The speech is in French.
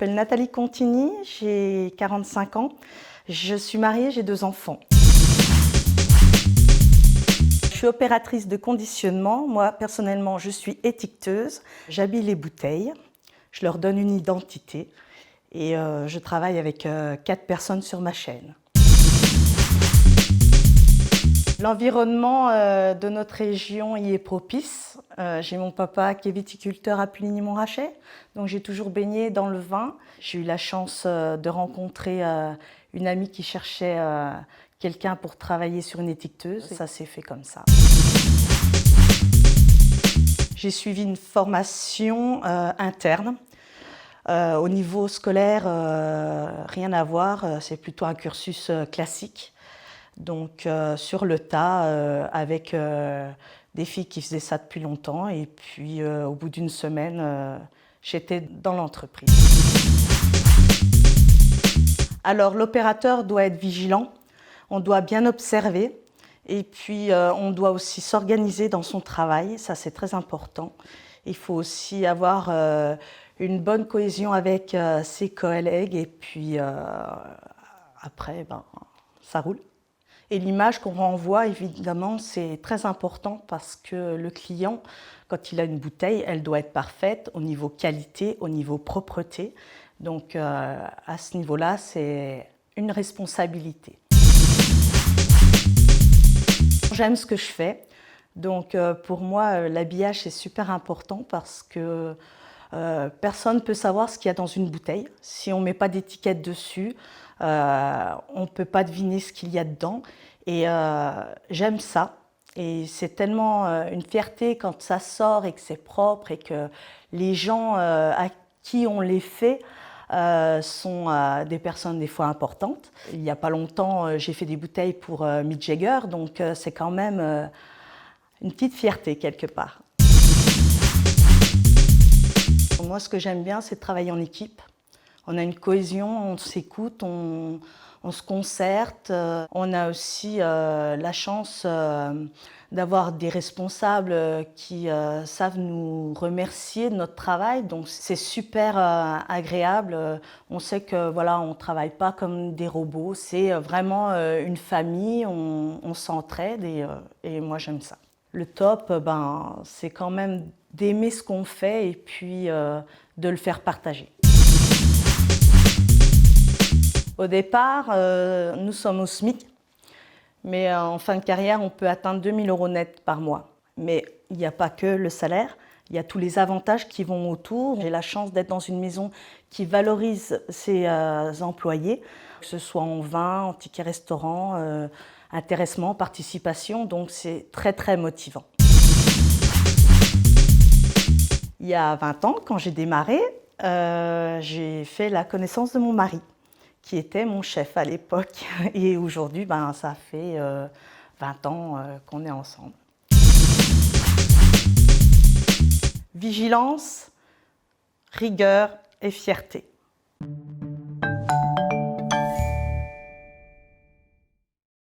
m'appelle Nathalie Contini, j'ai 45 ans. Je suis mariée, j'ai 2 enfants. Je suis opératrice de conditionnement. Moi, personnellement, je suis étiqueteuse. J'habille les bouteilles, je leur donne une identité et je travaille avec 4 personnes sur ma chaîne. L'environnement de notre région y est propice. J'ai mon papa qui est viticulteur à Puligny-Montrachet, donc j'ai toujours baigné dans le vin. J'ai eu la chance de rencontrer une amie qui cherchait quelqu'un pour travailler sur une étiqueteuse. Ça s'est fait comme ça. J'ai suivi une formation interne. Au niveau scolaire, rien à voir, c'est plutôt un cursus classique. Donc sur le tas, avec des filles qui faisaient ça depuis longtemps. Et puis au bout d'une semaine, j'étais dans l'entreprise. Alors l'opérateur doit être vigilant, on doit bien observer. Et puis on doit aussi s'organiser dans son travail, ça c'est très important. Il faut aussi avoir une bonne cohésion avec ses collègues et puis après, ça roule. Et l'image qu'on renvoie, évidemment, c'est très important parce que le client, quand il a une bouteille, elle doit être parfaite au niveau qualité, au niveau propreté. Donc à ce niveau-là, c'est une responsabilité. J'aime ce que je fais. Donc pour moi, l'habillage, c'est super important parce que personne ne peut savoir ce qu'il y a dans une bouteille. Si on ne met pas d'étiquette dessus, on ne peut pas deviner ce qu'il y a dedans. Et j'aime ça. Et c'est tellement une fierté quand ça sort et que c'est propre et que les gens à qui on les fait sont des personnes des fois importantes. Il n'y a pas longtemps, j'ai fait des bouteilles pour Mick Jagger, donc c'est quand même une petite fierté quelque part. Moi, ce que j'aime bien, c'est de travailler en équipe. On a une cohésion, on s'écoute, on se concerte. On a aussi la chance d'avoir des responsables qui savent nous remercier de notre travail. Donc c'est super agréable. On sait que voilà, on ne travaille pas comme des robots. C'est vraiment une famille, on s'entraide et moi j'aime ça. Le top, c'est quand même d'aimer ce qu'on fait et puis de le faire partager. Au départ, nous sommes au SMIC, mais en fin de carrière, on peut atteindre 2 000 € net par mois. Mais il n'y a pas que le salaire, il y a tous les avantages qui vont autour. J'ai la chance d'être dans une maison qui valorise ses employés, que ce soit en vin, en ticket restaurant, intéressement, participation, donc c'est très très motivant. Il y a 20 ans, quand j'ai démarré, j'ai fait la connaissance de mon mari, qui était mon chef à l'époque. Et aujourd'hui, ça fait 20 ans qu'on est ensemble. Vigilance, rigueur et fierté.